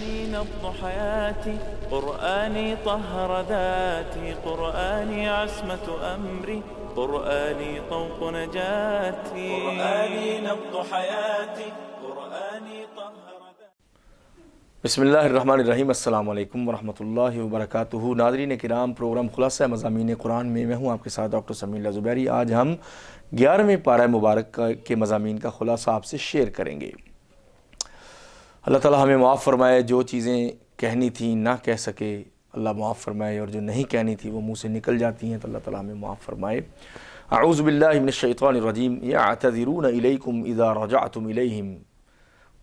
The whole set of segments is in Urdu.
قرآني نبض حياتي، قرآني طهر ذاتي، قرآني عصمة أمري، قرآني طوق نجاتي، قرآني نبض حياتي، قرآني طهر ذاتي۔ بسم اللہ الرحمن الرحیم۔ السلام علیکم ورحمۃ اللہ وبرکاتہ۔ ناظرین کرام، پروگرام خلاصہ مضامین قرآن میں ہوں آپ کے ساتھ ڈاکٹر سمیع اللہ زبیری۔ آج ہم 11ویں پارہ مبارک کے مضامین کا خلاصہ آپ سے شیئر کریں گے۔ اللہ تعالی ہمیں معاف فرمائے، جو چیزیں کہنی تھیں نہ کہہ سکے اللہ معاف فرمائے، اور جو نہیں کہنی تھی وہ منہ سے نکل جاتی ہیں تو اللہ تعالی ہمیں معاف فرمائے۔ اعوذ باللہ من الشیطان الرجیم۔ یعتذرون الیکم اذا رجعتم الیہم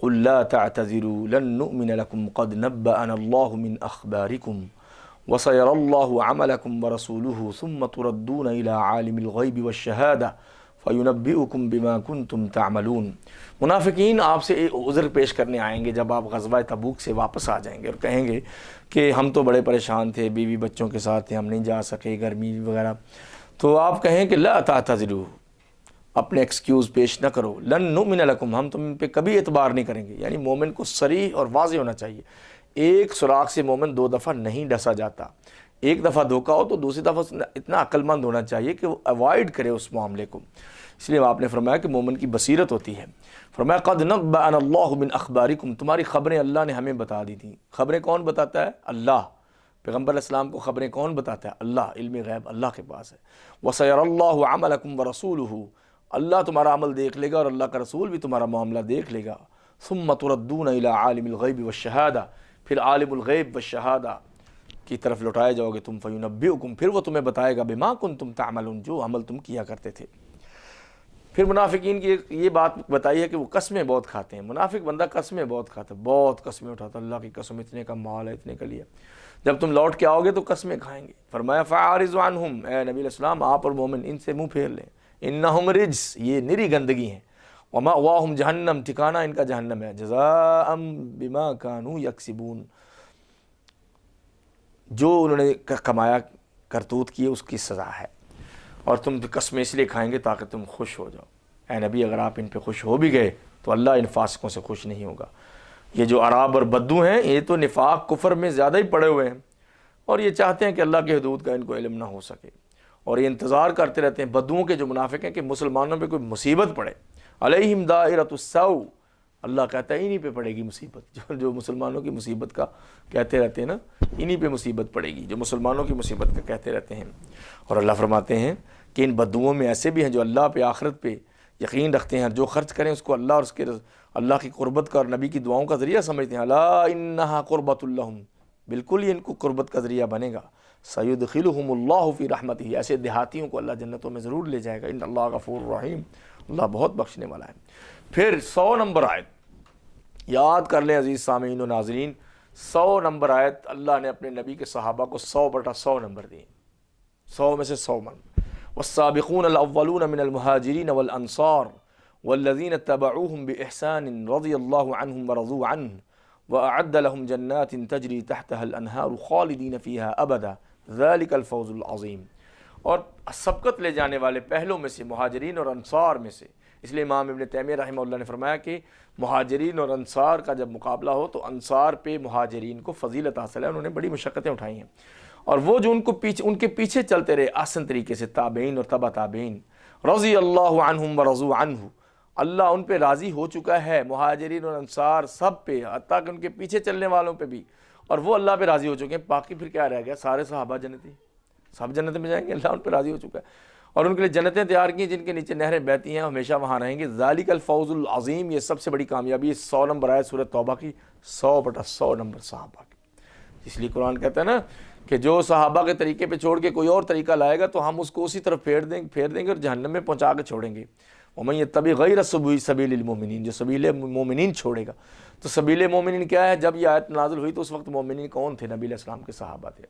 قل لا تعتذروا لن نؤمن لكم قد نبأنا الله من أخباركم وسيرى الله عملكم ورسوله ثم تردون إلى عالم الغيب والشهادة فينبئكم بما كنتم تعملون۔ منافقین آپ سے عذر پیش کرنے آئیں گے جب آپ غزوہ تبوک سے واپس آ جائیں گے اور کہیں گے کہ ہم تو بڑے پریشان تھے، بیوی بچوں کے ساتھ تھے، ہم نہیں جا سکے، گرمی وغیرہ، تو آپ کہیں کہ لا تعتذروا، اپنے ایکسکیوز پیش نہ کرو، لن نؤمن لکم، ہم تم پہ کبھی اعتبار نہیں کریں گے۔ یعنی مومن کو صریح اور واضح ہونا چاہیے۔ ایک سراغ سے مومن 2 دفعہ نہیں ڈسا جاتا۔ ایک دفعہ دھوکہ ہو تو دوسری دفعہ اتنا عقل مند ہونا چاہیے کہ وہ اوائڈ کرے اس معاملے کو۔ اس لیے آپ نے فرمایا کہ مومن کی بصیرت ہوتی ہے۔ فرمایا قد نبأنا اللہ من اخبارکم، تمہاری خبریں اللہ نے ہمیں بتا دی تھیں۔ خبریں کون بتاتا ہے؟ اللہ۔ پیغمبر علیہ السلام کو خبریں کون بتاتا ہے؟ اللہ۔ علم غیب اللہ کے پاس ہے۔ وَسَيَرَى اللَّهُ عَمَلَكُمْ وَرَسُولُهُ، اللہ تمہارا عمل دیکھ لے گا اور اللہ کا رسول بھی تمہارا معاملہ دیکھ لے گا۔ ثم تردون الی عالم الغیب والشہادہ، پھر عالم الغیب والشہادہ کی طرف لوٹائے جاؤ گے تم، فینبئکم، پھر وہ تمہیں بتائے گا بما کنتم تعملون، جو عمل تم کیا کرتے تھے۔ پھر منافقین کی یہ بات بتائی ہے کہ وہ قسمیں بہت کھاتے ہیں۔ منافق بندہ قسمیں بہت کھاتا ہے، بہت قسمیں اٹھاتا ہے، اللہ کی قسم اتنے کا مال ہے، اتنے کا لیا۔ جب تم لوٹ کے آؤ گے تو قسمیں کھائیں گے۔ فرمایا فاعرض عنہم، اے نبی علیہ السلام آپ اور مومن ان سے منہ پھیر لیں۔ انہم رجس، یہ نری گندگی ہیں۔ ومأواہم جہنم، ٹھکانہ ان کا جہنم ہے۔ جزاء بما کانوا یکسبون، جو انہوں نے کمایا کرتوت کیے اس کی سزا ہے۔ اور تم قسمیں اس لیے کھائیں گے تاکہ تم خوش ہو جاؤ۔ اے نبی اگر آپ ان پہ خوش ہو بھی گئے تو اللہ ان فاسقوں سے خوش نہیں ہوگا۔ یہ جو عراب اور بدو ہیں یہ تو نفاق کفر میں زیادہ ہی پڑے ہوئے ہیں، اور یہ چاہتے ہیں کہ اللہ کے حدود کا ان کو علم نہ ہو سکے، اور یہ انتظار کرتے رہتے ہیں بدوؤں کے جو منافق ہیں کہ مسلمانوں پہ کوئی مصیبت پڑے۔ علیہم دائرۃ السوء، اللہ کہتا ہے انہی پہ پڑے گی مصیبت، جو مسلمانوں کی مصیبت کا کہتے رہتے ہیں نا، انہی پہ مصیبت پڑے گی جو مسلمانوں کی مصیبت کا کہتے رہتے ہیں۔ اور اللہ فرماتے ہیں کہ ان بدوؤں میں ایسے بھی ہیں جو اللہ پہ، آخرت پہ یقین رکھتے ہیں، جو خرچ کریں اس کو اللہ اور اس کے اللہ کی قربت کا اور نبی کی دعاؤں کا ذریعہ سمجھتے ہیں۔ الا انہا قربۃ لہم، بالکل یہ ان کو قربت کا ذریعہ بنے گا۔ سیدخلہم اللہ فی رحمتہ، ایسے دیہاتیوں کو اللہ جنتوں میں ضرور لے جائے گا۔ ان اللہ غفور رحیم، اللہ بہت بخشنے والا ہے۔ پھر 100 نمبر آیت یاد کر لیں عزیز سامعین و ناظرین، 100 نمبر آیت اللہ نے اپنے نبی کے صحابہ کو 100/100 نمبر دیے، 100 میں سے 100 نمبر۔ والسابقون الاولون من المہاجرین والانصار والذین اتبعوهم بإحسان رضی اللہ عنہم ورضوا عنہ وأعد لهم جنات تجری تحتها الانہار خالدین فیہا ابدا ذلک الفوز العظیم۔ اور سبقت لے جانے والے پہلوں میں سے مہاجرین اور انصار میں سے، اس لیے امام ابن تیمیہ رحمہ اللہ نے فرمایا کہ مہاجرین اور انصار کا جب مقابلہ ہو تو انصار پہ مہاجرین کو فضیلت حاصل ہے، انہوں نے بڑی مشقتیں اٹھائی ہیں، اور وہ جو ان کے پیچھے چلتے رہے آسن طریقے سے، تابعین اور تبع تابعین، رضی اللہ عنہم ورضوا عنہ، اللہ ان پہ راضی ہو چکا ہے، مہاجرین اور انصار سب پہ، حتیٰ کہ ان کے پیچھے چلنے والوں پہ بھی، اور وہ اللہ پہ راضی ہو چکے ہیں۔ باقی پھر کیا رہ گیا؟ سارے صحابہ جنتی، سب جنت میں جائیں گے، اللہ ان پہ راضی ہو چکا ہے، اور ان کے لیے جنتیں تیار کی جن کے نیچے نہریں بہتی ہیں، ہمیشہ وہاں رہیں گے۔ ذالک الفوز العظیم، یہ سب سے بڑی کامیابی ہے۔ 100 نمبر آیت سورۃ توبہ کی، 100/100 نمبر صحابہ کی۔ اس لیے قرآن کہتا ہے نا کہ جو صحابہ کے طریقے پہ چھوڑ کے کوئی اور طریقہ لائے گا تو ہم اس کو اسی طرف پھیر دیں گے اور جہنم میں پہنچا کے چھوڑیں گے۔ وَمَن يَتَّبِعْ غَيْرَ سَبِيلِ الْمُؤْمِنِينَ، جو سبیل مومنین چھوڑے گا۔ تو سبیل مومنین کیا ہے؟ جب یہ آیت نازل ہوئی تو اس وقت مومنین کون تھے؟ نبی علیہ السلام کے صحابہ تھے۔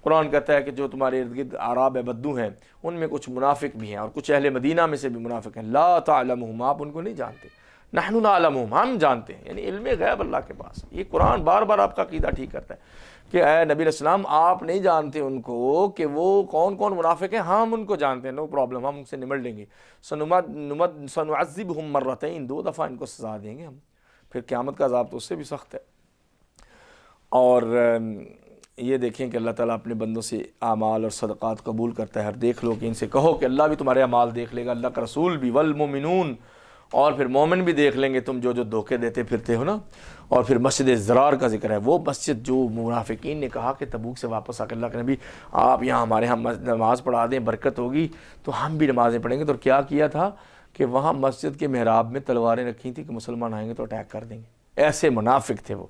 قرآن کہتا ہے کہ جو تمہارے ارد گرد اعراب بدو ہیں ان میں کچھ منافق بھی ہیں، اور کچھ اہل مدینہ میں سے بھی منافق ہیں۔ لا تعلمہم، آپ ان کو نہیں جانتے، نحن نعلمہم، ہم جانتے ہیں، یعنی علم غیب اللہ کے پاس۔ یہ قرآن بار بار آپ کا عقیدہ ٹھیک کرتا ہے کہ اے نبی علیہ السلام آپ نہیں جانتے ان کو کہ وہ کون کون منافق ہیں، ہم ان کو جانتے ہیں، نو پرابلم، ہم ان سے نمٹ لیں گے۔ سنعذبہم مرتین، 2 دفعہ ان کو سزا دیں گے ہم، پھر قیامت کا عذاب تو اس سے بھی سخت ہے۔ اور یہ دیکھیں کہ اللہ تعالیٰ اپنے بندوں سے اعمال اور صدقات قبول کرتا ہے. اور دیکھ لو کہ ان سے کہو کہ اللہ بھی تمہارے اعمال دیکھ لے گا, اللہ کا رسول بھی, والمؤمنون, اور پھر مومن بھی دیکھ لیں گے تم جو دھوکے دیتے پھرتے ہو نا. اور پھر مسجد ضرار کا ذکر ہے, وہ مسجد جو منافقین نے کہا کہ تبوک سے واپس آ کے اللہ کے نبی آپ یہاں ہمارے ہاں نماز پڑھا دیں, برکت ہوگی تو ہم بھی نمازیں پڑھیں گے. تو کیا کیا تھا کہ وہاں مسجد کے محراب میں تلواریں رکھی تھیں کہ مسلمان آئیں گے تو اٹیک کر دیں گے. ایسے منافق تھے وہ.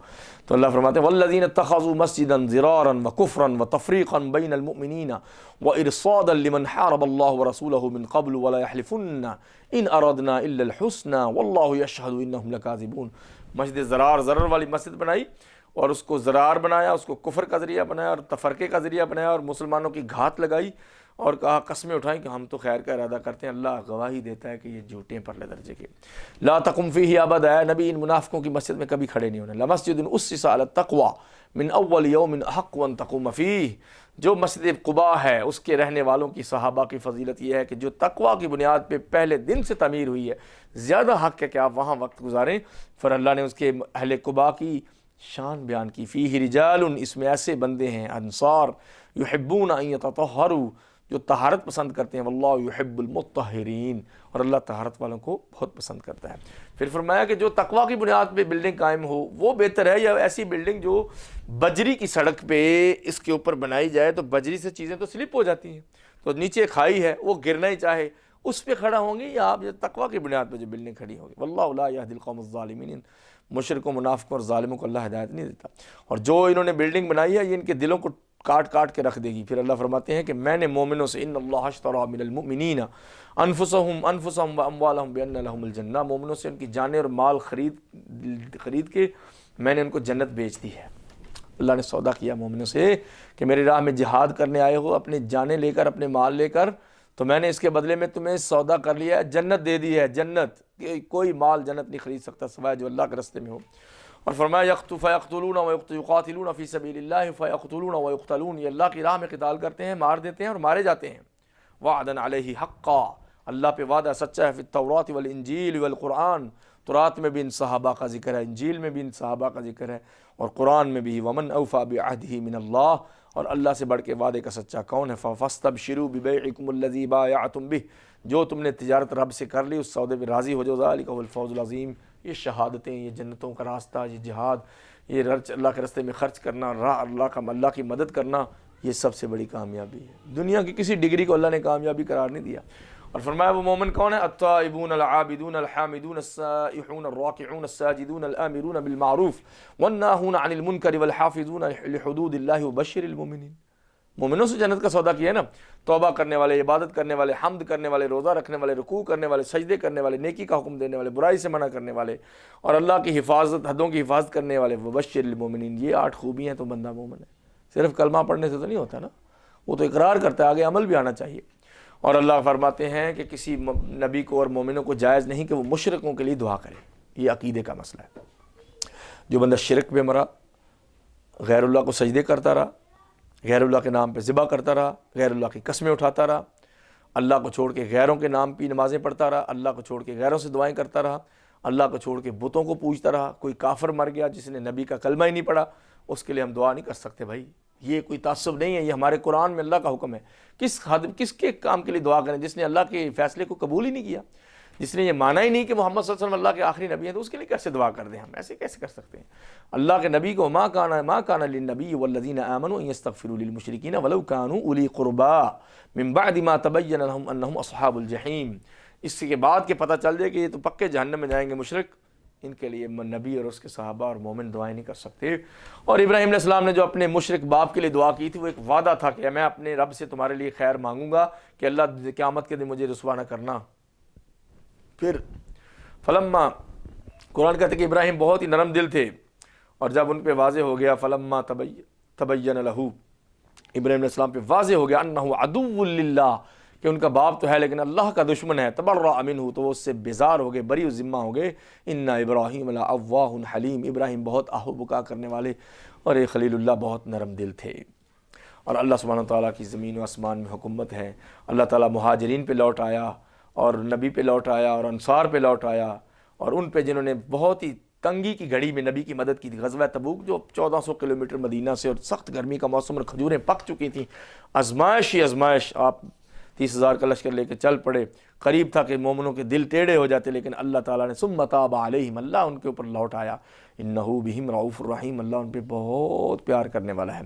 تو اللہ فرماتے ہیں والذین اتخذوا مسجدا ضرارا وکفرا وتفریقا بین المؤمنین وارصادا لمن حارب اللہ ورسولہ من قبل ولا يحلفن ان اردنا الا الحسنى واللہ یشہد انہم لکاذبون. مسجد ضرار والی مسجد بنائی اور اس کو ضرار بنایا, اس کو کفر کا ذریعہ بنایا اور تفرقے کا ذریعہ بنایا اور مسلمانوں کی گھات لگائی اور کہا قسمیں اٹھائیں کہ ہم تو خیر کا ارادہ کرتے ہیں. اللہ گواہی دیتا ہے کہ یہ جھوٹے پرلے درجے کے. لا تقم فیہ ابدا, اے نبی ان منافقوں کی مسجد میں کبھی کھڑے نہیں ہونے. لمسجد اسس علی التقوی من اول یوم احق ان تقوم فیہ, جو مسجد قباء ہے اس کے رہنے والوں کی صحابہ کی فضیلت یہ ہے کہ جو تقوی کی بنیاد پہ پہلے دن سے تعمیر ہوئی ہے, زیادہ حق ہے کہ آپ وہاں وقت گزاریں. پھر اللہ نے اس کے اہل قباء کی شان بیان کی. فیہ رجال, اس میں ایسے بندے ہیں انصار, یحبون ان یتطہروا, جو طہارت پسند کرتے ہیں, واللہ یحب المطہرین, اور اللہ طہارت والوں کو بہت پسند کرتا ہے. پھر فرمایا کہ جو تقوی کی بنیاد پہ بلڈنگ قائم ہو وہ بہتر ہے یا ایسی بلڈنگ جو بجری کی سڑک پہ اس کے اوپر بنائی جائے تو بجری سے چیزیں تو سلپ ہو جاتی ہیں, تو نیچے کھائی ہے وہ گرنا ہی چاہے اس پہ کھڑا ہوں گے, یا آپ تقوی کی بنیاد پہ جو بلڈنگ کھڑی ہوگی. واللہ لا یہدی القوم الظالمین, مشرکوں منافقوں اور ظالموں کو اللہ ہدایت نہیں دیتا. اور جو انہوں نے بلڈنگ بنائی ہے یہ ان کے دلوں کو کاٹ کاٹ کے رکھ دے گی. پھر اللہ فرماتے ہیں کہ میں نے مومنوں سے ان اللہ اشتری من المؤمنین انفسهم واموالهم بان لهم الجنہ, مومنوں سے ان کی جانیں اور مال خرید کے میں نے ان کو جنت بیچ دی ہے. اللہ نے سودا کیا مومنوں سے کہ میری راہ میں جہاد کرنے آئے ہو, اپنے جانیں لے کر, اپنے مال لے کر, تو میں نے اس کے بدلے میں تمہیں سودا کر لیا ہے, جنت دے دی ہے. جنت, کوئی مال جنت نہیں خرید سکتا سوائے جو اللہ کے راستے میں ہو. اور فرمایا فیقتلون ویقاتلون فی سبیل اللہ فیقتلون ویقتلون, یہ اللہ کی راہ میں قتال کرتے ہیں, مار دیتے ہیں اور مارے جاتے ہیں. وعدا علیہ حقا, اللہ پہ وعدہ سچا ہے. فی التوراۃ والانجیل والقرآن, تورات میں بھی ان صحابہ کا ذکر ہے, انجیل میں بھی ان صحابہ کا ذکر ہے, اور قرآن میں بھی. ومن اوفی بعہدہ من اللہ, اور اللہ سے بڑھ کے وعدے کا سچا کون ہے. فاستبشروا ببیعکم الذی بایعتم بہ, جو تم نے تجارت رب سے کر لی اس سودے پہ راضی ہو جاؤ. ذالک هو الفوز العظیم, یہ شہادتیں, یہ جنتوں کا راستہ, یہ جہاد, یہ اللہ کے راستے میں خرچ کرنا, اللہ کی مدد کرنا, یہ سب سے بڑی کامیابی ہے. دنیا کی کسی ڈگری کو اللہ نے کامیابی قرار نہیں دیا. اور فرمایا وہ مومن کون ہے؟ التائبون العابدون الحامدون السائحون الراکعون الساجدون الآمرون بالمعروف والناہون عن المنکر والحافظون لحدود اللہ وبشر المؤمنین. مومنوں سے جنت کا سودا کیا ہے نا, توبہ کرنے والے, عبادت کرنے والے, حمد کرنے والے, روزہ رکھنے والے, رکوع کرنے والے, سجدے کرنے والے, نیکی کا حکم دینے والے, برائی سے منع کرنے والے, اور اللہ کی حفاظت, حدوں کی حفاظت کرنے والے. وبشر المؤمنین, یہ 8 خوبیاں تو بندہ مومن ہے. صرف کلمہ پڑھنے سے تو نہیں ہوتا نا, وہ تو اقرار کرتا ہے, آگے عمل بھی آنا چاہیے. اور اللہ فرماتے ہیں کہ کسی نبی کو اور مومنوں کو جائز نہیں کہ وہ مشرکوں کے لیے دعا کرے. یہ عقیدے کا مسئلہ ہے. جو بندہ شرک میں مرا, غیر اللہ کو سجدے کرتا رہا, غیر اللہ کے نام پہ ذبح کرتا رہا, غیر اللہ کی قسمیں اٹھاتا رہا, اللہ کو چھوڑ کے غیروں کے نام پہ نمازیں پڑھتا رہا, اللہ کو چھوڑ کے غیروں سے دعائیں کرتا رہا, اللہ کو چھوڑ کے بتوں کو پوجتا رہا. کوئی کافر مر گیا جس نے نبی کا کلمہ ہی نہیں پڑھا, اس کے لیے ہم دعا نہیں کر سکتے. بھائی یہ کوئی تعصب نہیں ہے, یہ ہمارے قرآن میں اللہ کا حکم ہے. کس کے کام کے لیے دعا کریں؟ جس نے اللہ کے فیصلے کو قبول ہی نہیں کیا, جس نے یہ مانا ہی نہیں کہ محمد صلی اللہ علیہ وسلم اللہ کے آخری نبی ہیں, تو اس کے لیے کیسے دعا کر دیں؟ ہم ایسے کیسے کر سکتے ہیں؟ اللہ کے نبی کو ما کان للنبی والذین آمنوا ان یستغفروا للمشرکین ولو کانوا اولی قربا من بعد ما تبین لهم انہم اصحاب الجحیم. اس کے بعد کہ پتہ چل جائے کہ یہ تو پکے جہنم میں جائیں گے مشرک, ان کے لیے نبی اور اس کے صحابہ اور مومن دعائیں نہیں کر سکتے. اور ابراہیم علیہ السلام نے جو اپنے مشرک باپ کے لیے دعا کی تھی, وہ ایک وعدہ تھا کہ میں اپنے رب سے تمہارے لیے خیر مانگوں گا کہ اللہ قیامت کے دن مجھے رسوا نہ کرنا. پھر فلما, قرآن کہتے کہ ابراہیم بہت ہی نرم دل تھے, اور جب ان پہ واضح ہو گیا فلما تبین لہ, ابراہیم علیہ السلام پہ واضح ہو گیا انہ عدو للہ, کہ ان کا باپ تو ہے لیکن اللہ کا دشمن ہے, تبرأ منہ, تو وہ اس سے بیزار ہو گئے, بری و ذمہ ہو گئے. ان ابراہیم لأواہ حلیم, ابراہیم بہت آہ و بکا کرنے والے اور ایک خلیل اللہ بہت نرم دل تھے. اور اللہ سبحانہ وتعالیٰ کی زمین و آسمان میں حکومت ہے. اللہ تعالیٰ مہاجرین پہ لوٹ آیا اور نبی پہ لوٹ آیا اور انصار پہ لوٹ آیا, اور ان پہ جنہوں نے بہت ہی تنگی کی گھڑی میں نبی کی مدد کی تھی. غزوہ تبوک جو 1400 کلومیٹر مدینہ سے، اور سخت گرمی کا موسم اور کھجوریں پک چکی تھیں، آزمائش ہی آزمائش. آپ 30,000 کا لشکر لے کے چل پڑے. قریب تھا کہ مومنوں کے دل ٹیڑھے ہو جاتے، لیکن اللہ تعالیٰ نے ثم تاب علیہم، اللہ ان کے اوپر لوٹ آیا. انہ بہم رؤوف الرحیم، اللہ ان پہ بہت پیار کرنے والا ہے.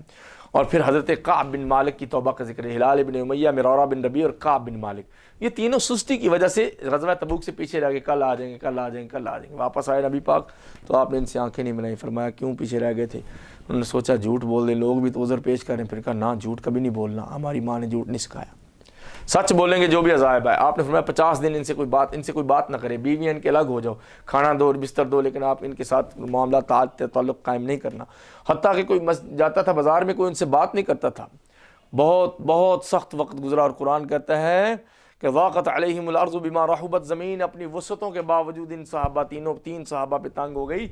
اور پھر حضرت کعب بن مالک کی توبہ کا ذکر ہے. ہلال بن امیہ، مرارہ بن ربیع اور کعب بن مالک، یہ تینوں سستی کی وجہ سے غزوہ تبوک سے پیچھے رہ گئے. کل آ جائیں گے، کل آ جائیں گے، کل آ جائیں گے. واپس آئے نبی پاک تو آپ نے ان سے آنکھیں نہیں ملائی. فرمایا کیوں پیچھے رہ گئے تھے؟ انہوں نے سوچا جھوٹ بول دیں، لوگ بھی تو عذر پیش کریں. پھر کہا نہ، جھوٹ کبھی نہیں بولنا، ہماری ماں نے جھوٹ نہیں سکھایا، سچ بولیں گے جو بھی عذاب ہے. آپ نے فرمایا 50 دن ان سے کوئی بات نہ کرے، بیویاں ان کے الگ ہو جاؤ، کھانا دو اور بستر دو، لیکن آپ ان کے ساتھ معاملات تعلق قائم نہیں کرنا. حتیٰ کہ کوئی جاتا تھا بازار میں، کوئی ان سے بات نہیں کرتا تھا. بہت بہت سخت وقت گزرا، اور قرآن کہتا ہے کہ ضاقت علیہم الارض بما رحبت، زمین اپنی وسعتوں کے باوجود ان صحابہ تین صحابہ پہ تنگ ہو گئی.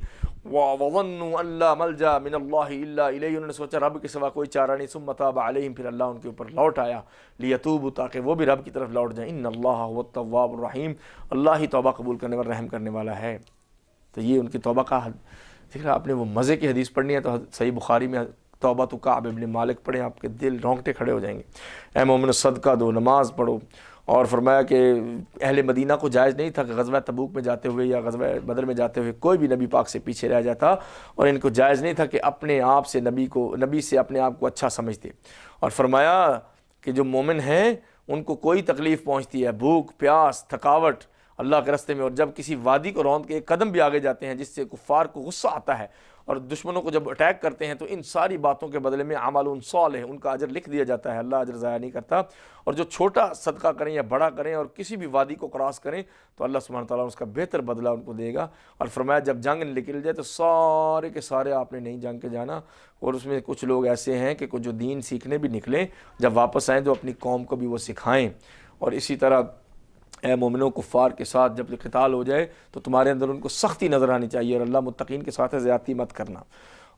وظنوا ان لا ملجا من اللہ الا الیہ، انہوں نے سوچا رب کے سوا کوئی چارہ نہیں. ثم تاب علیہم، پھر اللہ ان کے اوپر لوٹ آیا. لیتوبوا، تاکہ وہ بھی رب کی طرف لوٹ جائیں. ان اللہ هو التواب الرحیم، اللہ ہی توبہ قبول کرنے والا، رحم کرنے والا ہے. تو یہ ان کی توبہ کا ذکر. آپ نے وہ مزے کی حدیث پڑھنی ہے تو صحیح بخاری میں توبہ تو کعب بن مالک پڑھیں، آپ کے دل رونگٹے کھڑے ہو جائیں گے. اے مومنو صدقہ دو، نماز پڑھو. اور فرمایا کہ اہل مدینہ کو جائز نہیں تھا کہ غزوہ تبوک میں جاتے ہوئے یا غزوہ بدر میں جاتے ہوئے کوئی بھی نبی پاک سے پیچھے رہ جاتا، اور ان کو جائز نہیں تھا کہ اپنے آپ سے نبی سے اپنے آپ کو اچھا سمجھتے. اور فرمایا کہ جو مومن ہیں ان کو کوئی تکلیف پہنچتی ہے، بھوک پیاس تھکاوٹ اللہ کے راستے میں، اور جب کسی وادی کو روند کے ایک قدم بھی آگے جاتے ہیں جس سے کفار کو غصہ آتا ہے اور دشمنوں کو جب اٹیک کرتے ہیں، تو ان ساری باتوں کے بدلے میں عمل صالح، ان کا اجر لکھ دیا جاتا ہے. اللہ اجر ضائع نہیں کرتا. اور جو چھوٹا صدقہ کریں یا بڑا کریں اور کسی بھی وادی کو کراس کریں تو اللہ سبحانہ تعالیٰ اس کا بہتر بدلہ ان کو دے گا. اور فرمایا جب جنگ نکل جائے تو سارے کے سارے آپ نے نہیں جنگ کے جانا. اور اس میں کچھ لوگ ایسے ہیں کہ کچھ جو دین سیکھنے بھی نکلیں، جب واپس آئیں تو اپنی قوم کو بھی وہ سکھائیں. اور اسی طرح اے مومنوں کفار کے ساتھ جب قتال ہو جائے تو تمہارے اندر ان کو سختی نظر آنی چاہیے، اور اللہ متقین کے ساتھ زیادتی مت کرنا.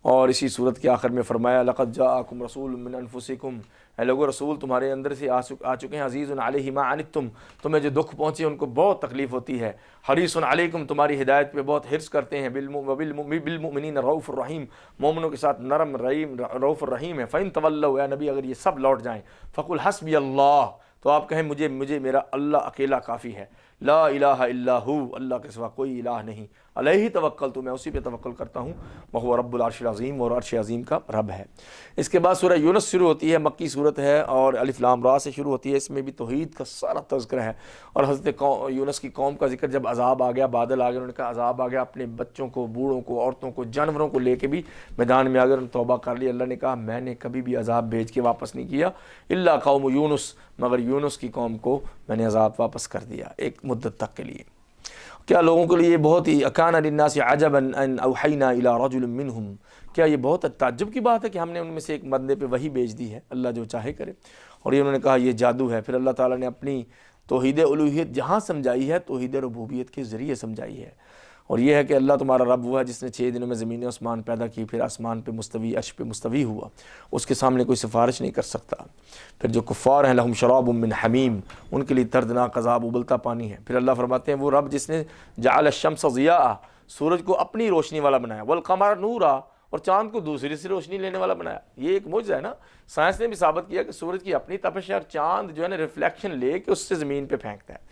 اور اسی صورت کے آخر میں فرمایا لقد جاءکم رسول من انفسکم، اے لوگو رسول تمہارے اندر سے آ چکے ہیں، عزیز علیہ ما عنتم، تمہیں جو دکھ پہنچے ان کو بہت تکلیف ہوتی ہے، حریص علیکم تمہاری ہدایت پہ بہت حرص کرتے ہیں، بالمؤمنین رؤوف الرحیم، مومنوں کے ساتھ نرم رحیم رؤوف الرحیم ہے. فإن تولوا، اے نبی اگر یہ سب لوٹ جائیں، فقل حسبی اللہ، تو آپ کہیں مجھے میرا اللہ اکیلا کافی ہے. لا الہ الا ہو، اللہ کے سوا کوئی الہ نہیں. علیہ توکل، تو میں اسی پہ توکل کرتا ہوں. وہو رب العرش العظیم، اور عرش عظیم کا رب ہے. اس کے بعد سورہ یونس شروع ہوتی ہے، مکی صورت ہے اور الف لام را سے شروع ہوتی ہے. اس میں بھی توحید کا سارا تذکرہ ہے. اور حضرت یونس کی قوم کا ذکر، جب عذاب آ گیا، بادل آ گیا، انہوں نے کہا عذاب آ گیا، اپنے بچوں کو، بوڑھوں کو، عورتوں کو، جانوروں کو لے کے بھی میدان میں آ گئے، انہوں نے توبہ کر لی. اللہ نے کہا میں نے کبھی بھی عذاب بھیج کے واپس نہیں کیا، الا قوم یونس، مگر یونس کی قوم کو میں نے عذاب واپس کر دیا ایک مدت تک کے لیے. کیا لوگوں کے لیے بہت ہی اکان للناس عجبا ان اوحینا الی رجل منہم، کیا یہ بہت تعجب کی بات ہے کہ ہم نے ان میں سے ایک بندے پہ وحی بھیج دی ہے، اللہ جو چاہے کرے. اور یہ انہوں نے کہا یہ جادو ہے. پھر اللہ تعالیٰ نے اپنی توحید الوہیت جہاں سمجھائی ہے، توحید ربوبیت کے ذریعے سمجھائی ہے. اور یہ ہے کہ اللہ تمہارا رب وہ ہے جس نے 6 دنوں میں زمین و آسمان پیدا کی، پھر آسمان پہ مستوی، عرش پہ مستوی ہوا، اس کے سامنے کوئی سفارش نہیں کر سکتا. پھر جو کفار ہیں لہم شراب من حمیم، ان کے لیے دردناک عذاب ابلتا پانی ہے. پھر اللہ فرماتے ہیں وہ رب جس نے جعل الشمس ضیاء، سورج کو اپنی روشنی والا بنایا، والقمر نورا، اور چاند کو دوسری سے روشنی لینے والا بنایا. یہ ایک معجزہ ہے نا. سائنس نے بھی ثابت کیا کہ سورج کی اپنی تپش ہے، اور چاند جو ہے نا ریفلیکشن لے کے اس سے زمین پہ پھینکتا ہے.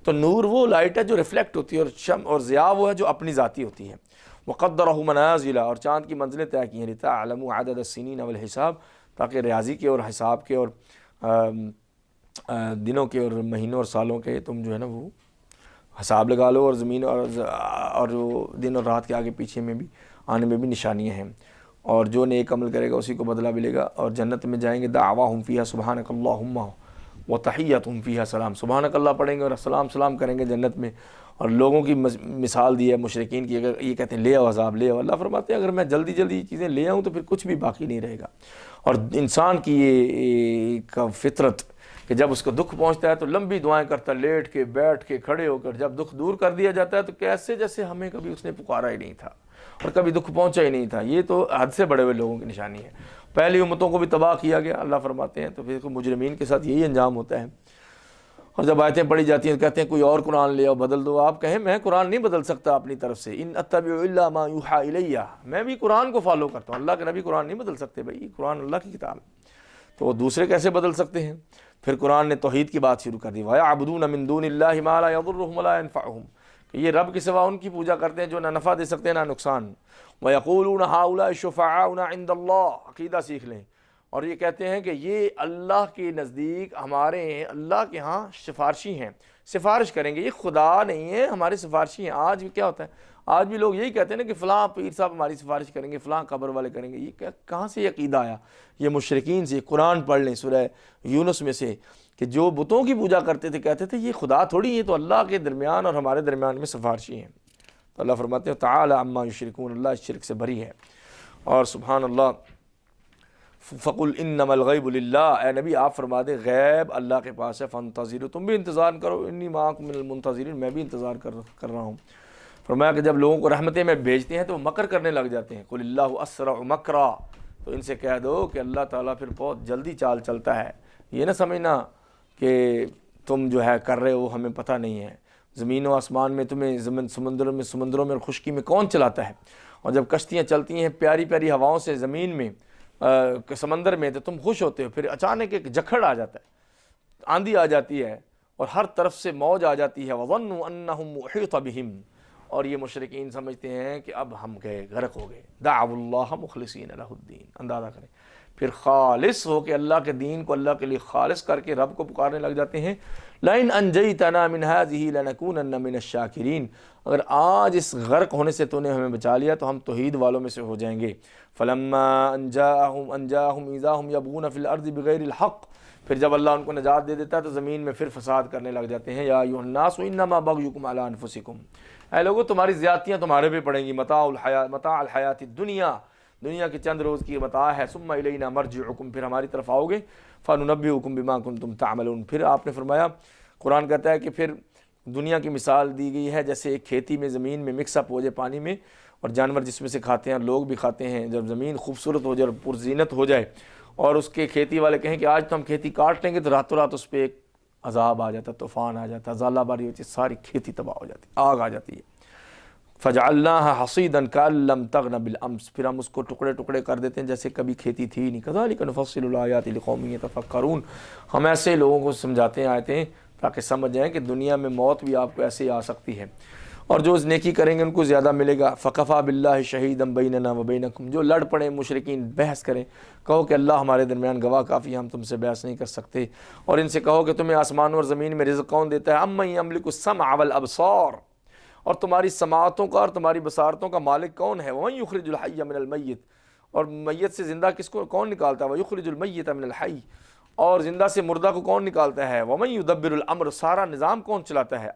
تو نور وہ لائٹ ہے جو ریفلیکٹ ہوتی ہے، اور ضیاء وہ ہے جو اپنی ذاتی ہوتی ہے. وقدرہ منازل، اور چاند کی منزلیں طے کی ہیں، لتعلموا عدد السنین والحساب، تاکہ ریاضی کے اور حساب کے اور دنوں کے اور مہینوں اور سالوں کے تم جو ہے نا وہ حساب لگا لو، اور زمین اور دن اور رات کے آگے پیچھے میں بھی آنے میں بھی نشانیاں ہیں. اور جو نیک عمل کرے گا اسی کو بدلہ ملے گا. اور جنت میں جائیں گے دعواہم فیہا سبحانک اللہم وتحیتہم فیہا سلام، سبحانک اللہ پڑھیں گے اور سلام کریں گے جنت میں. اور لوگوں کی مثال دی ہے مشرکین کی، اگر یہ کہتے ہیں لے آؤ عذاب لے آؤ، اللہ فرماتے ہیں اگر میں جلدی یہ چیزیں لے آؤں تو پھر کچھ بھی باقی نہیں رہے گا. اور انسان کی یہ فطرت کہ جب اس کو دکھ پہنچتا ہے تو لمبی دعائیں کرتا ہے، لیٹ کے بیٹھ کے کھڑے ہو کر. جب دکھ دور کر دیا جاتا ہے تو کیسے جیسے ہمیں کبھی اس نے پکارا ہی نہیں تھا اور کبھی دکھ پہنچا ہی نہیں تھا. یہ تو حد سے بڑے ہوئے لوگوں کی نشانی ہے. پہلی امتوں کو بھی تباہ کیا گیا، اللہ فرماتے ہیں. تو پھر مجرمین کے ساتھ یہی انجام ہوتا ہے. اور جب آیتیں پڑھی جاتی ہیں تو کہتے ہیں کوئی اور قرآن لے آؤ بدل دو. آپ کہیں میں قرآن نہیں بدل سکتا اپنی طرف سے, ان اتبع الا ما یوحی الیہ, میں بھی قرآن کو فالو کرتا ہوں, اللہ کے نبی قرآن نہیں بدل سکتے بھائی, قرآن اللہ کی کتاب ہے, تو وہ دوسرے کیسے بدل سکتے ہیں. پھر قرآن نے توحید کی بات شروع کر دی, وَيَعْبُدُونَ مِن دُونِ اللَّهِ مَا لَا يَضُرُّهُمْ وَلَا يَنفَعُهُمْ, کہ یہ رب کے سوا ان کی پوجا کرتے ہیں جو نہ نفع دے سکتے ہیں نہ نقصان. وَيَقُولُونَ هَؤُلَاءِ شُفَعَاؤُنَا عِندَ اللَّهِ, عقیدہ سیکھ لیں, اور یہ کہتے ہیں کہ یہ اللہ کے نزدیک ہمارے ہیں, اللہ کے ہاں سفارشی ہیں, سفارش کریں گے, یہ خدا نہیں ہے, ہمارے سفارشی ہیں. آج بھی کیا ہوتا ہے, آج بھی لوگ یہی کہتے ہیں نا کہ فلاں پیر صاحب ہماری سفارش کریں گے, فلاں قبر والے کریں گے. یہ کہاں سے یہ عقیدہ آیا؟ یہ مشرکین سے. قرآن پڑھ لیں سورہ یونس میں سے, کہ جو بتوں کی پوجا کرتے تھے کہتے تھے یہ خدا تھوڑی ہیں, تو اللہ کے درمیان اور ہمارے درمیان میں سفارشی ہیں. تو اللہ فرماتے ہیں تعالی عما یشرکون, اللہ اس شرک سے بری ہے. اور سبحان اللہ, فقل انما الغیب للہ, اے نبی آپ فرما دیں غیب اللہ کے پاس ہے, فانتظروا, تم بھی انتظار کرو, انی معکم من المنتظرین, میں بھی انتظار کر رہا ہوں. فرمایا کہ جب لوگوں کو رحمتیں میں بھیجتے ہیں تو وہ مکر کرنے لگ جاتے ہیں. قل اللہ اسرع مکرا, تو ان سے کہہ دو کہ اللہ تعالیٰ پھر بہت جلدی چال چلتا ہے. یہ نہ سمجھنا کہ تم جو ہے کر رہے ہو ہمیں پتہ نہیں ہے. زمین و آسمان میں تمہیں سمندروں میں اور خشکی میں کون چلاتا ہے, اور جب کشتیاں چلتی ہیں پیاری پیاری ہواؤں سے زمین میں سمندر میں, تو تم خوش ہوتے ہو, پھر اچانک ایک جکھڑ آ جاتا ہے, آندھی آ جاتی ہے اور ہر طرف سے موج آ جاتی ہے. وَظَنُّوا أَنَّهُمْ أُحِيطَ بِهِمْ, اور یہ مشرکین سمجھتے ہیں کہ اب ہم گئے, غرق ہو گئے. دعوا اللہ مخلصین لہ الدین, اندازہ کریں پھر خالص ہو کے اللہ کے دین کو اللہ کے لیے خالص کر کے رب کو پکارنے لگ جاتے ہیں. لَإِنْ أَنْجَيْتَنَا مِنْ هَذِهِ لَنَكُونَنَّ مِنَ الشَّاكِرِينَ, اگر آج اس غرق ہونے سے تو نے ہمیں بچا لیا تو ہم توحید والوں میں سے ہو جائیں گے. فَلَمَّا أَنْجَاهُمْ إِذَا هُمْ يَبْغُونَ فِي الْأَرْضِ بِغَيْرِ الْحَقِّ, پھر جب اللہ ان کو نجات دے دیتا ہے تو زمین میں پھر فساد کرنے لگ جاتے ہیں. یا ایھا الناس انما بغیکم علی انفسکم, اے لوگو تمہاری زیادتیاں تمہارے پہ پڑیں گی. متاع الحیات الدنیا, دنیا کی چند روز کی متاع ہے. ثم الینا مرجعکم, پھر ہماری طرف آؤ گے. فننبئکم بما کنتم تعملون, پھر آپ نے فرمایا, قرآن کہتا ہے کہ پھر دنیا کی مثال دی گئی ہے جیسے ایک کھیتی میں زمین میں مکس اپ ہو جائے پانی میں, اور جانور جس میں سے کھاتے ہیں, لوگ بھی کھاتے ہیں. جب زمین خوبصورت ہو جائے اور پرزینت ہو جائے, اور اس کے کھیتی والے کہیں کہ آج تو ہم کھیتی کاٹ لیں گے, تو راتوں رات اس پہ ایک عذاب آ جاتا, طوفان آ جاتا, زالہ باری ہوتی, ساری کھیتی تباہ ہو جاتی, آگ آ جاتی ہے. فَجَعَلْنَاهَا حَصِيدًا كَأَن لَّمْ تَغْنَ بِالْأَمْسِ, پھر ہم اس کو ٹکڑے ٹکڑے کر دیتے ہیں جیسے کبھی کھیتی تھی نہیں. كَذَلِكَ نُفَصِّلُ الْآيَاتِ لِقَوْمٍ يَتَفَكَّرُونَ, ہم ایسے لوگوں کو سمجھاتے ہیں آیتیں تاکہ سمجھ جائیں کہ دنیا میں موت بھی آپ کو ایسے ہی آ سکتی ہے, اور جو نیکی کریں گے ان کو زیادہ ملے گا. فَكَفَىٰ بِاللَّهِ شَهِيدًا بَيْنَنَا وَبَيْنَكُمْ, جو لڑ پڑیں مشرکین بحث کریں, کہو کہ اللہ ہمارے درمیان گواہ کافی ہے, ہم تم سے بحث نہیں کر سکتے. اور ان سے کہو کہ تمہیں آسمانوں اور زمین میں رزق کون دیتا ہے. اَمَّن يَمْلِكُ السَّمْعَ وَالْأَبْصَارَ, اور تمہاری سماعتوں کا اور تمہاری بصارتوں کا مالک کون ہے. وَمَن يُخْرِجُ الْحَيَّ مِنَ الْمَيِّتِ, اور میت سے زندہ کس کو کون نکالتا ہے. وَيُخْرِجُ الْمَيِّتَ مِنَ الْحَيِّ, اور زندہ سے مردہ کو کون نکالتا ہے. وَمَن يُدَبِّرُ الْأَمْرَ, سارا نظام کون چلاتا ہے.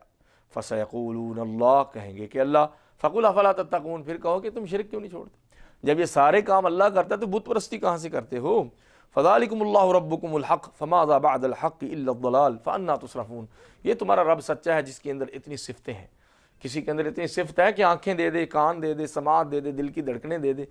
فَسَيَقُولُونَ اللَّهُ, کہیں گے کہ اللہ. فَقُلْ أَفَلَا تَتَّقُونَ, پھر کہو کہ تم شرک کیوں نہیں چھوڑتے. جب یہ سارے کام اللہ کرتا ہے تو بت پرستی کہاں سے کرتے ہو. فَذَلِكُمُ اللَّهُ رَبُّكُمُ الْحَقُّ فَمَاذَا بَعْدَ الْحَقِّ إِلَّا الضَّلَالُ فَأَنَّىٰ تُصْرَفُونَ, یہ تمہارا رب سچا ہے جس کے اندر اتنی صفتیں ہیں. کسی کے اندر اتنی صفت ہے کہ آنکھیں دے دے, کان دے دے, سماعت دے دے, دل کی دھڑکنیں دے دے,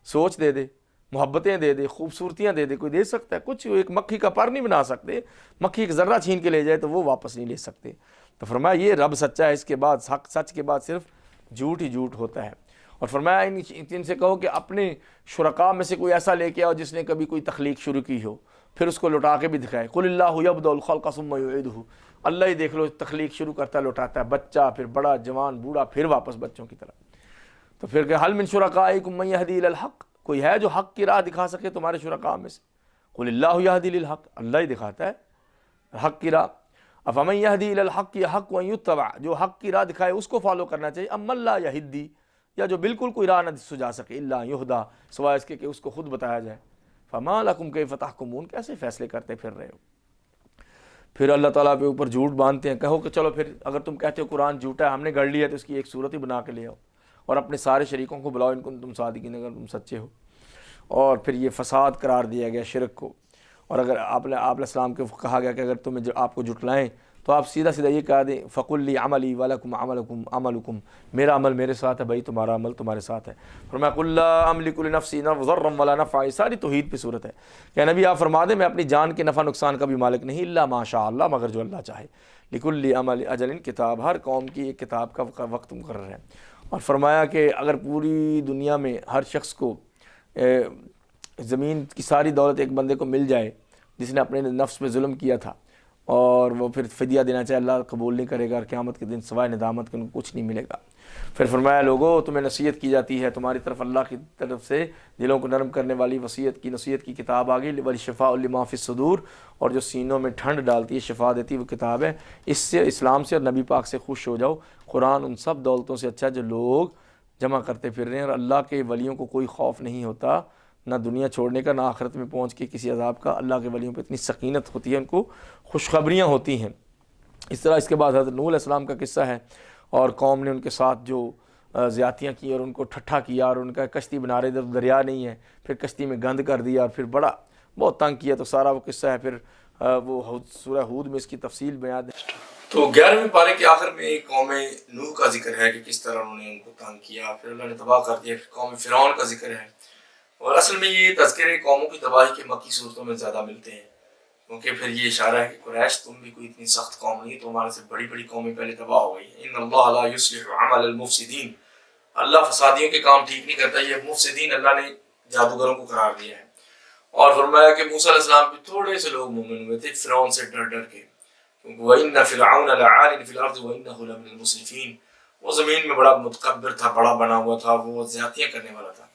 سوچ دے دے, محبتیں دے دے, خوبصورتیاں دے دے, کوئی دے سکتا ہے کچھ. ایک مکھی کا پر نہیں بنا سکتے, مکھی ایک ذرہ چھین کے لے جائے تو وہ واپس نہیں لے سکتے. تو فرمایا یہ رب سچا ہے, اس کے بعد حق, سچ کے بعد صرف جھوٹ ہی جھوٹ ہوتا ہے. اور فرمایا ان سے کہو کہ اپنے شرکاء میں سے کوئی ایسا لے کے آؤ جس نے کبھی کوئی تخلیق شروع کی ہو, پھر اس کو لوٹا کے بھی دکھائے. قل اللہ یبدأ الخلق ثم یعیدہ, اللہ ہی دیکھ لو تخلیق شروع کرتا ہے, لوٹاتا ہے, بچہ پھر بڑا, جوان, بوڑھا, پھر واپس بچوں کی طرح. تو پھر کہ حل من شرکائکم من یہدی الی الحق, کوئی ہے جو حق کی راہ دکھا سکے تمہارے شرکاء میں سے. قل اللہ یہدی للحق, اللہ ہی دکھاتا ہے حق کی راہ. افمن یہدی الی الحق یحق ان یتبع, جو حق کی راہ دکھائے اس کو فالو کرنا چاہیے. امن لا یہدی, یا جو بالکل کوئی راہ نہ سجا سکے, الا یہدا, سوائے اس کے کہ اس کو خود بتایا جائے. فما لکم کیف تحکمون, کیسے فیصلے کرتے پھر رہے ہو. پھر اللہ تعالیٰ پہ اوپر جھوٹ باندھتے ہیں. کہو کہ چلو پھر اگر تم کہتے ہو قرآن جھوٹا ہے, ہم نے گڑھ لیا, تو اس کی ایک صورت ہی بنا کے لے آؤ اور اپنے سارے شریکوں کو بلاؤ ان کو تم صادقین, اگر تم سچے ہو. اور پھر یہ فساد قرار دیا گیا شرک کو. اور اگر آپ علیہ السلام کو کہا گیا کہ اگر تمہیں آپ کو جھٹلائیں تو آپ سیدھا سیدھا یہ کہہ دیں فقل لی عملی ولکم عملکم عملکم، میرا عمل میرے ساتھ ہے بھائی، تمہارا عمل تمہارے ساتھ ہے۔ فرمایا قل لا املک لنفسی ضرا ولا نفعا، یہ ساری توحید پہ صورت ہے کہ نبی آپ فرما دیں میں اپنی جان کے نفع نقصان کا بھی مالک نہیں، الا ما شاء اللہ، مگر جو اللہ چاہے۔ لکل عمل اجل کتاب، ہر قوم کی ایک کتاب کا وقت مقرر ہے۔ اور فرمایا کہ اگر پوری دنیا میں ہر شخص کو زمین کی ساری دولت ایک بندے کو مل جائے جس نے اپنے نفس پہ ظلم کیا تھا، اور وہ پھر فدیہ دینا چاہے، اللہ قبول نہیں کرے گا، اور قیامت کے دن سوائے ندامت کے ان کو کچھ نہیں ملے گا۔ پھر فرمایا لوگوں تمہیں نصیحت کی جاتی ہے تمہاری طرف اللہ کی طرف سے دلوں کو نرم کرنے والی نصیحت کی کتاب آ گئی، وشفاء لما فی الصدور، اور جو سینوں میں ٹھنڈ ڈالتی ہے، شفا دیتی ہے، وہ کتاب ہے۔ اس سے اسلام سے اور نبی پاک سے خوش ہو جاؤ۔ قرآن ان سب دولتوں سے اچھا جو لوگ جمع کرتے پھر رہے ہیں، اور اللہ کے ولیوں کو کوئی خوف نہیں ہوتا، نہ دنیا چھوڑنے کا، نہ آخرت میں پہنچ کے کسی عذاب کا۔ اللہ کے ولیوں پہ اتنی سکینت ہوتی ہے، ان کو خوشخبریاں ہوتی ہیں۔ اس طرح اس کے بعد حضرت نوح علیہ السلام کا قصہ ہے، اور قوم نے ان کے ساتھ جو زیادتیاں کی اور ان کو ٹھٹھا کیا، اور ان کا کشتی بنا رہے جب دریا نہیں ہے، پھر کشتی میں گند کر دیا، اور پھر بہت تنگ کیا، تو سارا وہ قصہ ہے۔ پھر وہ سورہ ہود میں اس کی تفصیل بیان ہے۔ تو 11ویں پارے کے آخر میں قوم نوح کا ذکر ہے کہ کس طرح انہوں نے ان کو تنگ کیا، پھر اللہ نے تباہ کر دیا۔ پھر قوم فرعون کا ذکر ہے، اور اصل میں یہ تذکرے قوموں کی تباہی کے مکی صورتوں میں زیادہ ملتے ہیں، کیونکہ پھر یہ اشارہ ہے کہ قریش تم بھی کوئی اتنی سخت قوم نہیں، تمہارے سے بڑی بڑی قومیں پہلے تباہ ہو گئی ہیں۔ ان اللہ لا یصلح عمل المفسدین، اللہ فسادیوں کے کام ٹھیک نہیں کرتا۔ یہ مفسدین اللہ نے جادوگروں کو قرار دیا ہے۔ اور فرمایا کہ موسیٰ علیہ السلام پہ تھوڑے سے لوگ مومن ہوئے تھے فرعون سے ڈر ڈر کے، وَإِنَّ فِرْعَوْنَ لَعَالٍ فِي الْأَرْضِ وَإِنَّهُ لَمِنَ الْمُسْرِفِينَ، وہ زمین میں بڑا متکبر تھا، بڑا بنا ہوا تھا، وہ زیادتیاں کرنے والا تھا۔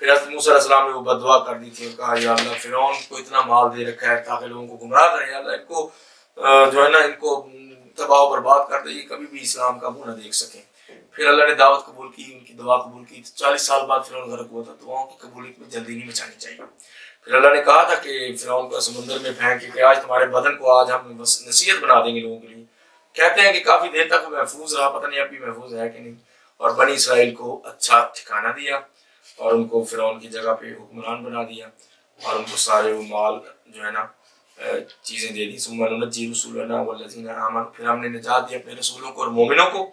پھر حضرت موسیٰ علیہ السلام نے وہ بددعا کر دی تھی اور کہا یا اللہ فرعون کو اتنا مال دے رکھا ہے تاکہ لوگوں کو گمراہ کرے، یا اللہ ان کو جو ہے نا ان کو تباہ و برباد کر دے، یہ کبھی بھی اسلام کا منہ نہ دیکھ سکیں۔ پھر اللہ نے دعوت قبول کی، ان کی دعا قبول کی۔ 40 سال بعد فرعون غرق ہوا تھا۔ دعاؤں کی قبولیت میں جلدی نہیں مچانی چاہیے۔ پھر اللہ نے کہا تھا کہ فرعون کو سمندر میں پھینک کے آج تمہارے بدن کو آج ہم نصیحت بنا دیں گے لوگوں کے لیے۔ کہتے ہیں کہ کافی دیر تک محفوظ رہا، پتہ نہیں اب بھی محفوظ ہے کہ نہیں، اور بنی اسرائیل کو اچھا ٹھکانہ دیا، اور ان کو فرعون کی جگہ پہ حکمران بنا دیا، اور ان کو سارے وہ مال جو ہے نا چیزیں دے دی۔ ثم ننجی رسولنا والذین آمنوا، پھر ہم نے نجات دی اپنے رسولوں کو اور مومنوں کو،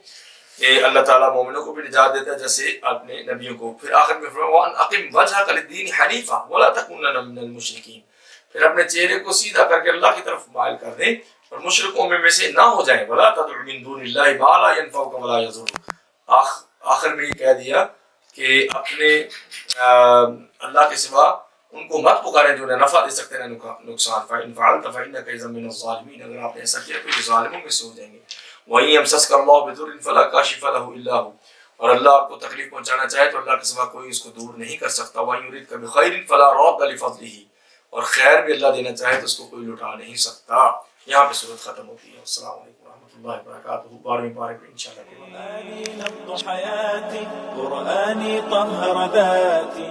کہ اللہ تعالیٰ مومنوں کو بھی نجات دیتا ہے جیسے اپنے نبیوں کو۔ پھر آخر میں فرمایا وَأَنْ أَقِمْ وَجْهَكَ لِلدِّينِ حَنِيفًا وَلَا تَكُونَنَّ مِنَ الْمُشْرِكِينَ، پھر اپنے چہرے کو سیدھا کر کے اللہ کی طرف مائل کر دیں اور مشرکوں میں سے نہ ہو جائیں۔ وَلَا تَدْعُ مِن دُونِ اللَّهِ مَا لَا يَنفَعُكَ وَلَا يَضُرُّكَ، آخر میں یہ کہہ دیا کہ اپنے اللہ کے سوا ان کو مت پکاریں جو انہیں نفع دے سکتے ہیں نقصان۔ فَإِنْ فَعَلْتَ فَإِنَّكَ إِذًا مِنَ الظَّالِمِينَ، اگر آپ نے ایسا کیا تو یہ ظالموں میں سے ہو جائیں گے۔ وَإِنْ يَمْسَسْكَ اللَّهُ بِضُرٍّ فَلَا كَاشِفَ لَهُ إِلَّا هُوَ، اور اللہ آپ کو تکلیف پہنچانا چاہے تو اللہ کے سوا کوئی اس کو دور نہیں کر سکتا۔ وَإِنْ يُرِدْكَ بِخَيْرٍ فَلَا رَادَّ لِفَضْلِهِ، اور خیر بھی اللہ دینا چاہے تو اس کو کوئی لٹا نہیں سکتا۔ یہاں پہ صورت ختم ہوتی ہے۔ السلام علیکم ورحمۃ اللہ وبرکاتہ۔ 12ویں پارے پہ انشاءاللہ قرآني نبض حياتي، قرآني طهر ذاتي۔